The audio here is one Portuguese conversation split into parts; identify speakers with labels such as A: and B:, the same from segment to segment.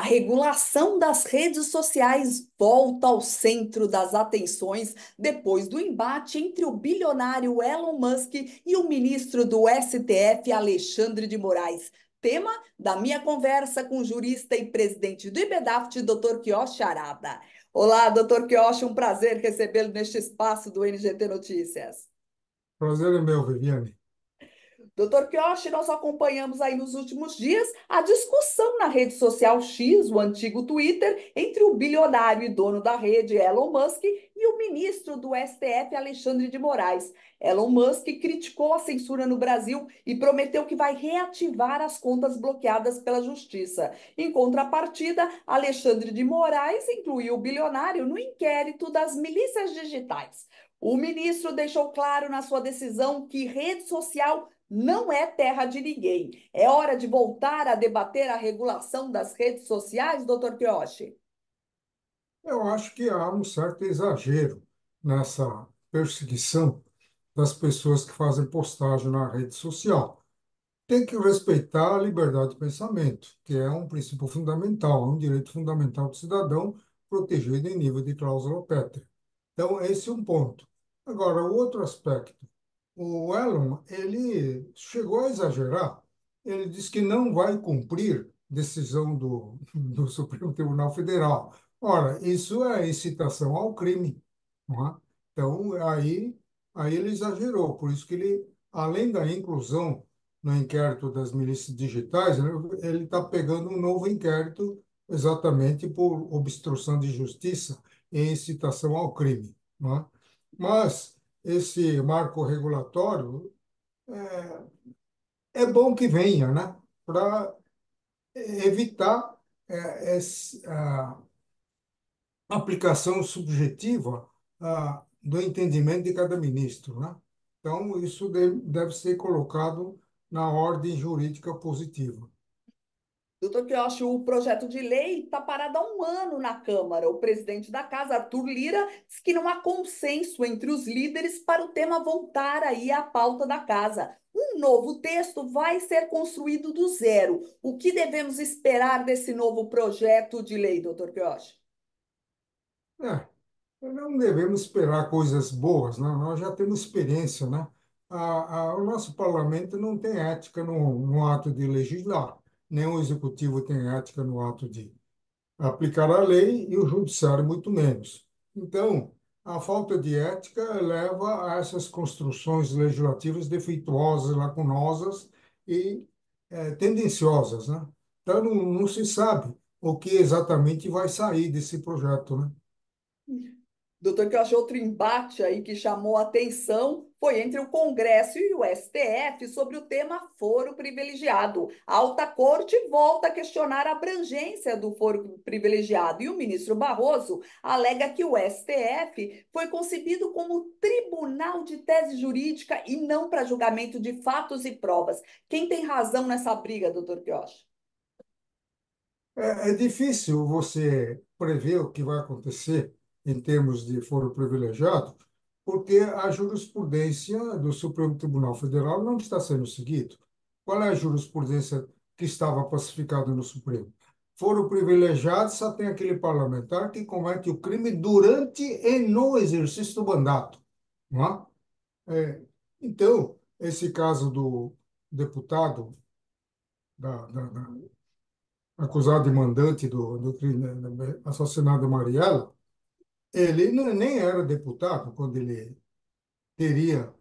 A: regulação das redes sociais volta ao centro das atenções depois do embate entre o bilionário Elon Musk e o ministro do STF, Alexandre de Moraes. Tema da minha conversa com o jurista e presidente do IBEDAFT, Dr. Quioche Arada. Olá, Dr. Quioche, um prazer recebê-lo neste espaço do NGT Notícias.
B: Prazer é meu, Viviane.
A: Doutor Kiyoshi, nós acompanhamos aí nos últimos dias a discussão na rede social X, o antigo Twitter, entre o bilionário e dono da rede Elon Musk e o ministro do STF, Alexandre de Moraes. Elon Musk criticou a censura no Brasil e prometeu que vai reativar as contas bloqueadas pela justiça. Em contrapartida, Alexandre de Moraes incluiu o bilionário no inquérito das milícias digitais. O ministro deixou claro na sua decisão que rede social não é terra de ninguém. É hora de voltar a debater a regulação das redes sociais, doutor Kiyoshi?
B: Eu acho que há um certo exagero nessa perseguição das pessoas que fazem postagem na rede social. Tem que respeitar a liberdade de pensamento, que é um princípio fundamental, é um direito fundamental do cidadão, protegido em nível de cláusula pétrea. Então, esse é um ponto. Agora, o outro aspecto. O Elon, ele chegou a exagerar. Ele disse que não vai cumprir decisão do Supremo Tribunal Federal. Ora, isso é incitação ao crime, não é? Então, aí ele exagerou. Por isso que ele, além da inclusão no inquérito das milícias digitais, ele está pegando um novo inquérito exatamente por obstrução de justiça e incitação ao crime, não é? Mas esse marco regulatório é bom que venha, né? Para evitar a aplicação subjetiva do entendimento de cada ministro, né? Então, isso deve ser colocado na ordem jurídica positiva.
A: Doutor Quiochi, o projeto de lei está parado há um ano na Câmara. O presidente da casa, Arthur Lira, diz que não há consenso entre os líderes para o tema voltar aí à pauta da casa. Um novo texto vai ser construído do zero. O que devemos esperar desse novo projeto de lei, doutor Quiochi?
B: É, não devemos esperar coisas boas, né? Nós já temos experiência, né? O nosso parlamento não tem ética no ato de legislar, nem o executivo tem ética no ato de aplicar a lei e o judiciário muito menos. Então, a falta de ética leva a essas construções legislativas defeituosas, lacunosas e tendenciosas, né? Então, não se sabe o que exatamente vai sair desse projeto, né?
A: Doutor, que eu achei outro embate aí que chamou a atenção foi entre o Congresso e o STF sobre o tema foro privilegiado. A Alta Corte volta a questionar a abrangência do foro privilegiado e o ministro Barroso alega que o STF foi concebido como tribunal de tese jurídica e não para julgamento de fatos e provas. Quem tem razão nessa briga, doutor Quioche?
B: É difícil você prever o que vai acontecer em termos de foro privilegiado, porque a jurisprudência do Supremo Tribunal Federal não está sendo seguida. Qual é a jurisprudência que estava pacificada no Supremo? Foro privilegiado só tem aquele parlamentar que comete o crime durante e no exercício do mandato, não é? Então, esse caso do deputado acusado de mandante do crime, assassinado de Marielle, ele nem era deputado quando ele teria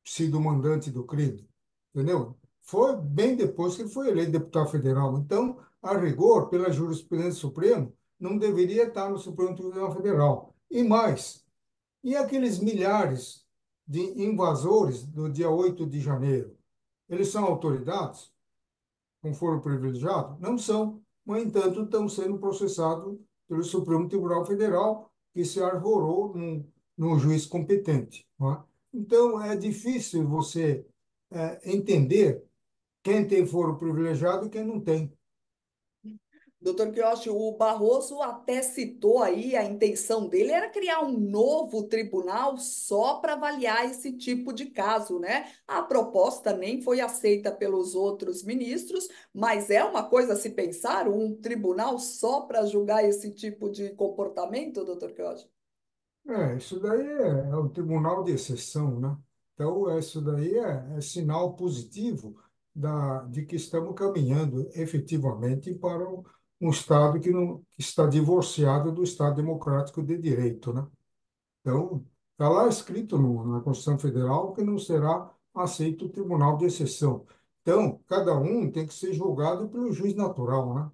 B: sido mandante do crime, entendeu? Foi bem depois que ele foi eleito deputado federal. Então, a rigor, pela jurisprudência suprema, não deveria estar no Supremo Tribunal Federal. E mais, e aqueles milhares de invasores do dia 8 de janeiro? Eles são autoridades? Com foro privilegiado? Não são. No entanto, estão sendo processados pelo Supremo Tribunal Federal, que se arvorou num juiz competente. Não é? Então, é difícil você entender quem tem foro privilegiado e quem não tem.
A: Doutor Quioche, o Barroso até citou aí a intenção dele era criar um novo tribunal só para avaliar esse tipo de caso, né? A proposta nem foi aceita pelos outros ministros, mas é uma coisa a se pensar, um tribunal só para julgar esse tipo de comportamento, doutor Quioche?
B: Isso daí é um tribunal de exceção, né? Então, isso daí é sinal positivo de que estamos caminhando efetivamente para um Estado que está divorciado do Estado democrático de direito, né? Então, está lá escrito na Constituição Federal que não será aceito o tribunal de exceção. Então, cada um tem que ser julgado pelo juiz natural, né?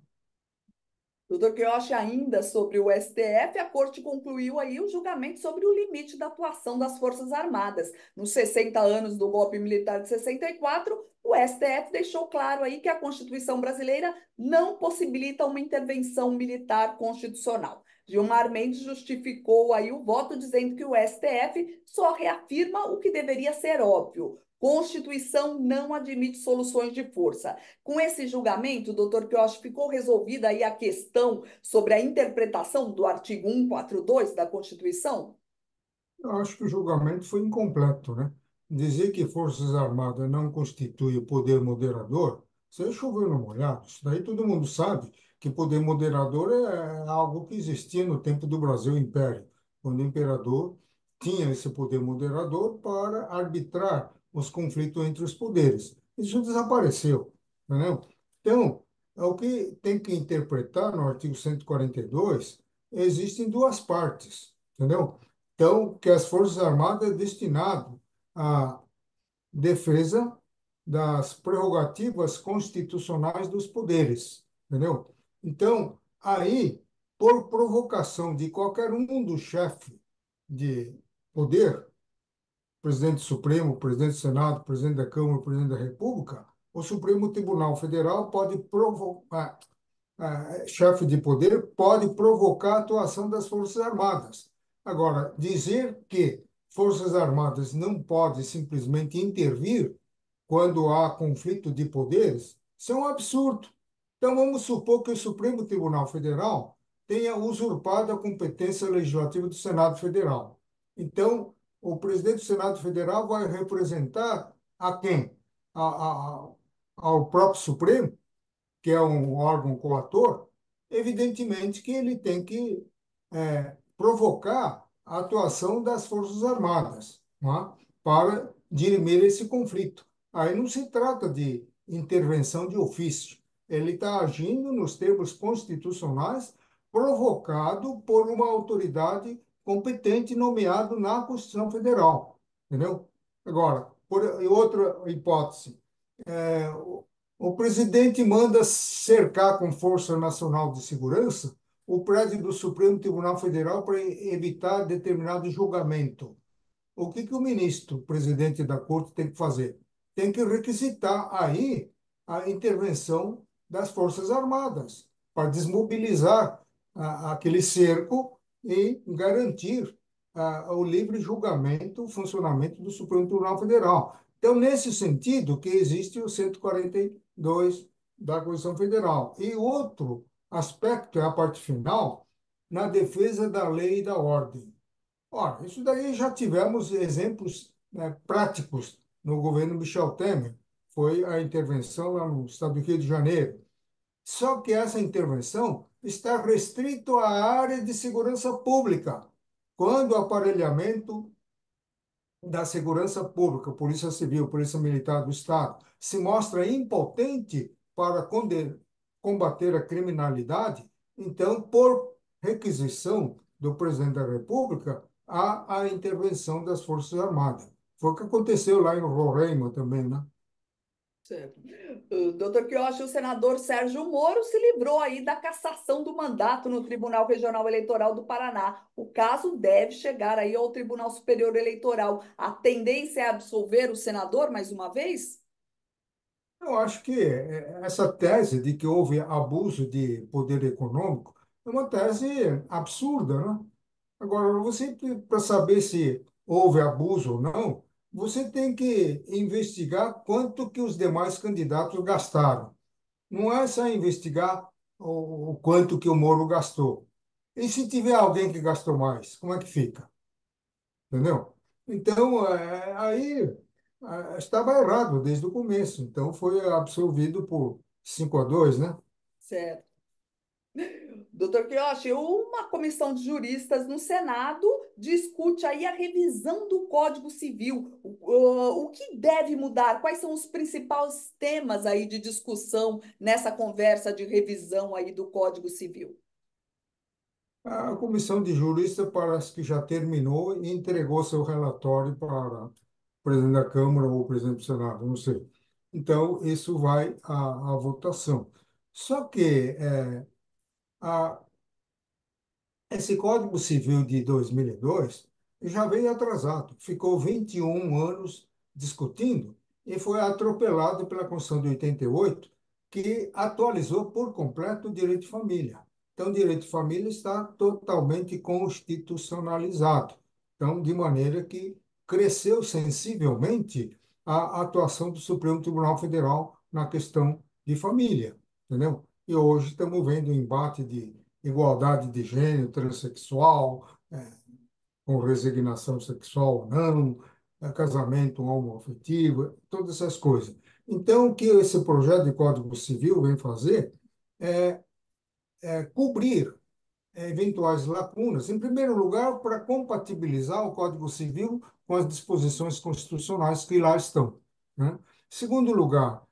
A: Doutor Quioche, ainda sobre o STF, a Corte concluiu aí o julgamento sobre o limite da atuação das Forças Armadas. Nos 60 anos do golpe militar de 64, o STF deixou claro aí que a Constituição brasileira não possibilita uma intervenção militar constitucional. Gilmar Mendes justificou aí o voto dizendo que o STF só reafirma o que deveria ser óbvio. Constituição não admite soluções de força. Com esse julgamento, doutor Quioche, ficou resolvida aí a questão sobre a interpretação do artigo 142 da Constituição?
B: Eu acho que o julgamento foi incompleto, né? Dizer que Forças Armadas não constitui o poder moderador, isso aí choveu no molhado. Isso daí todo mundo sabe que poder moderador é algo que existia no tempo do Brasil Império, quando o imperador tinha esse poder moderador para arbitrar os conflitos entre os poderes. Isso desapareceu, entendeu? Então, o que tem que interpretar no artigo 142, existem duas partes, entendeu? Então, que as Forças Armadas é destinado à defesa das prerrogativas constitucionais dos poderes, entendeu? Então, aí, por provocação de qualquer um dos chefes de poder, presidente Supremo, presidente do Senado, presidente da Câmara, presidente da República, o Supremo Tribunal Federal pode provocar, chefe de poder pode provocar a atuação das Forças Armadas. Agora, dizer que Forças Armadas não podem simplesmente intervir quando há conflito de poderes, isso é um absurdo. Então, vamos supor que o Supremo Tribunal Federal tenha usurpado a competência legislativa do Senado Federal. Então, o presidente do Senado Federal vai representar a quem? Ao próprio Supremo, que é um órgão coator, evidentemente que ele tem que provocar a atuação das Forças Armadas, não é? Para dirimir esse conflito. Aí não se trata de intervenção de ofício, ele está agindo nos termos constitucionais provocado por uma autoridade competente nomeado na Constituição Federal, entendeu? Agora, por outra hipótese, o presidente manda cercar com Força Nacional de Segurança o prédio do Supremo Tribunal Federal para evitar determinado julgamento. O que o ministro, presidente da Corte, tem que fazer? Tem que requisitar aí a intervenção das Forças Armadas para desmobilizar aquele cerco e garantir o livre julgamento, o funcionamento do Supremo Tribunal Federal. Então, nesse sentido, que existe o 142 da Constituição Federal. E outro aspecto é a parte final, na defesa da lei e da ordem. Ora, isso daí já tivemos exemplos, né, práticos no governo Michel Temer. Foi a intervenção lá no estado do Rio de Janeiro. Só que essa intervenção está restrito à área de segurança pública, quando o aparelhamento da segurança pública, Polícia Civil, Polícia Militar do Estado, se mostra impotente para combater a criminalidade, então, por requisição do presidente da República, há a intervenção das Forças Armadas. Foi o que aconteceu lá em Roraima também, né?
A: Certo. Doutor Quioche, o senador Sérgio Moro se livrou aí da cassação do mandato no Tribunal Regional Eleitoral do Paraná. O caso deve chegar aí ao Tribunal Superior Eleitoral. A tendência é absolver o senador mais uma vez?
B: Eu acho que essa tese de que houve abuso de poder econômico é uma tese absurda, né? Agora, você, para saber se houve abuso ou não, você tem que investigar quanto que os demais candidatos gastaram. Não é só investigar o quanto que o Moro gastou. E se tiver alguém que gastou mais, como é que fica? Entendeu? Então, aí estava errado desde o começo. Então, foi absolvido por 5-2, né?
A: Certo. Doutor Quioche, uma comissão de juristas no Senado discute aí a revisão do Código Civil. O que deve mudar? Quais são os principais temas aí de discussão nessa conversa de revisão aí do Código Civil?
B: A comissão de juristas parece que já terminou e entregou seu relatório para o presidente da Câmara ou o presidente do Senado, não sei. Então, isso vai à votação. Só que a, esse Código Civil de 2002 já veio atrasado, ficou 21 anos discutindo e foi atropelado pela Constituição de 88, que atualizou por completo o direito de família. Então, o direito de família está totalmente constitucionalizado. Então, de maneira que cresceu sensivelmente a atuação do Supremo Tribunal Federal na questão de família, entendeu? E hoje estamos vendo o embate de igualdade de gênero, transexual, com resignação sexual ou não, casamento homoafetivo, todas essas coisas. Então, o que esse projeto de Código Civil vem fazer é cobrir eventuais lacunas, em primeiro lugar, para compatibilizar o Código Civil com as disposições constitucionais que lá estão, né? Segundo lugar,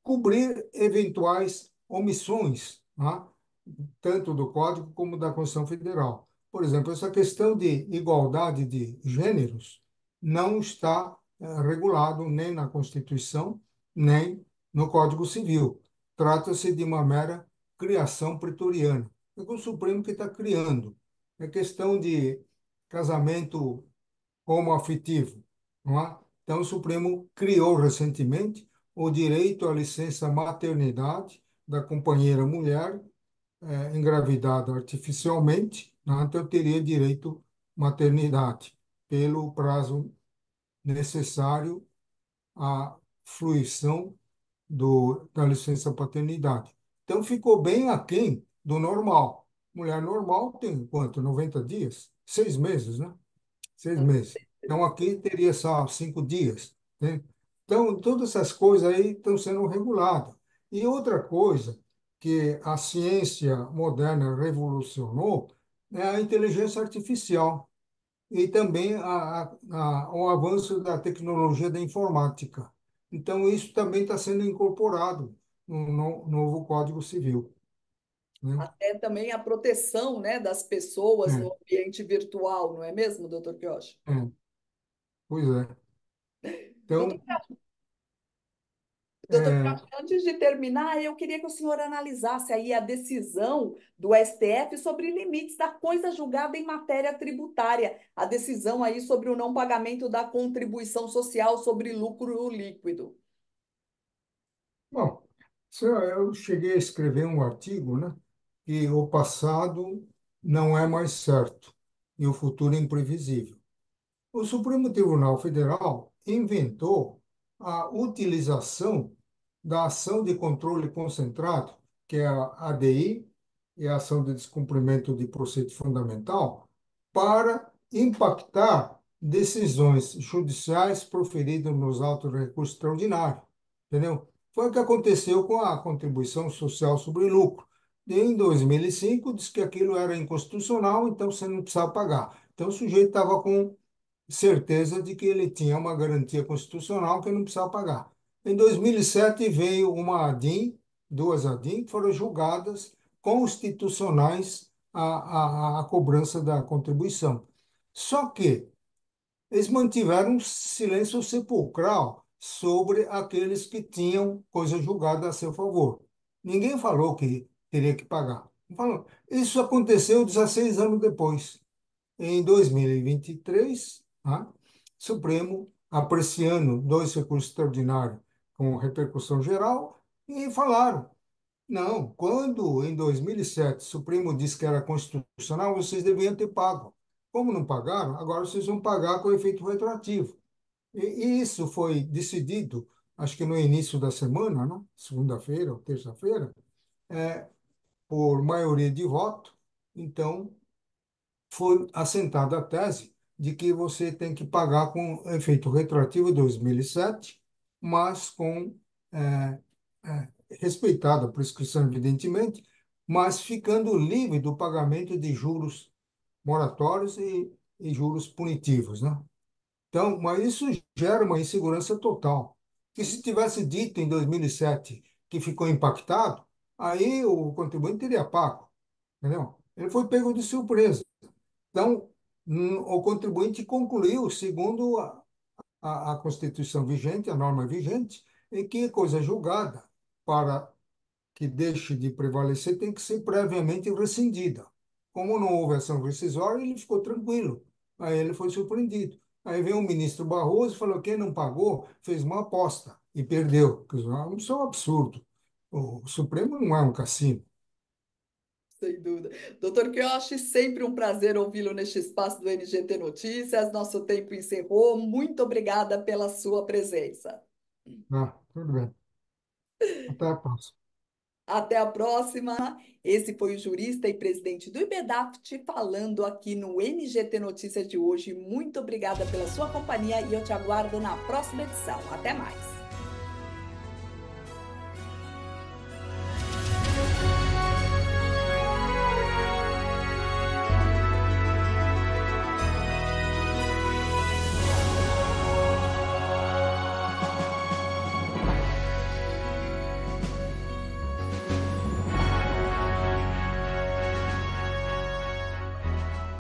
B: cobrir eventuais omissões, né? Tanto do Código como da Constituição Federal. Por exemplo, essa questão de igualdade de gêneros não está regulado nem na Constituição, nem no Código Civil. Trata-se de uma mera criação pretoriana. É o Supremo que está criando. É questão de casamento homoafetivo, não é? Então, o Supremo criou recentemente o direito à licença maternidade da companheira mulher engravidada artificialmente, né? Então, teria direito à maternidade pelo prazo necessário à fruição da licença paternidade. Então, ficou bem aquém do normal. Mulher normal tem quanto? 90 dias? 6 meses, né? 6 meses. Então, aqui teria só 5 dias, né? Então, todas essas coisas aí estão sendo reguladas. E outra coisa que a ciência moderna revolucionou é a inteligência artificial e também o avanço da tecnologia da informática. Então, isso também está sendo incorporado no novo Código Civil, né?
A: Até também a proteção, né, das pessoas
B: É,
A: no ambiente virtual, não é mesmo, doutor Quioche?
B: é, pois é.
A: Doutor,
B: Então,
A: doutor
B: é,
A: Quioche, antes de terminar, eu queria que o senhor analisasse aí a decisão do STF sobre limites da coisa julgada em matéria tributária, a decisão aí sobre o não pagamento da contribuição social sobre lucro líquido.
B: bom, eu cheguei a escrever um artigo, né, que o passado não é mais certo e o futuro é imprevisível. O Supremo Tribunal Federal inventou a utilização da ação de controle concentrado, que é a ADI, e a ação de descumprimento de preceito fundamental, para impactar decisões judiciais proferidas nos autos de recurso extraordinário. Entendeu? Foi o que aconteceu com a contribuição social sobre lucro. E em 2005, disse que aquilo era inconstitucional, então você não precisava pagar. Então o sujeito estava com certeza de que ele tinha uma garantia constitucional que não precisava pagar. Em 2007 veio uma ADIM, duas ADIM, que foram julgadas constitucionais a cobrança da contribuição. Só que eles mantiveram um silêncio sepulcral sobre aqueles que tinham coisa julgada a seu favor. Ninguém falou que teria que pagar. Falou. Isso aconteceu 16 anos depois. Em 2023, né, Supremo apreciando dois recursos extraordinários com repercussão geral e falaram, não, quando em 2007 o Supremo disse que era constitucional, vocês deviam ter pago. Como não pagaram, agora vocês vão pagar com efeito retroativo. E isso foi decidido, acho que no início da semana, né? Segunda-feira ou terça-feira, por maioria de voto. Então, foi assentada a tese de que você tem que pagar com efeito retroativo em 2007, mas com é, respeitada a prescrição, evidentemente, mas ficando livre do pagamento de juros moratórios e juros punitivos, né? Então, mas isso gera uma insegurança total. Que se
A: Sim.
B: tivesse dito em 2007 que ficou impactado, aí o contribuinte teria pago, entendeu? Ele foi pego de surpresa. Então, o contribuinte concluiu, segundo a Constituição vigente, a norma vigente, em que coisa julgada para que deixe de prevalecer tem que ser previamente rescindida. Como não houve ação rescisória, ele ficou tranquilo. Aí ele foi surpreendido. Aí veio o ministro Barroso e falou: quem não pagou fez uma aposta e perdeu. Quer dizer, isso é um absurdo. O Supremo não é um cassino.
A: Sem dúvida. Doutor Quiochi, sempre um prazer ouvi-lo neste espaço do NGT Notícias. Nosso tempo encerrou. Muito obrigada pela sua presença.
B: Ah, tudo bem. Até a próxima.
A: Até a próxima. Esse foi o jurista e presidente do IBEDAFT falando aqui no NGT Notícias de hoje. Muito obrigada pela sua companhia e eu te aguardo na próxima edição. Até mais.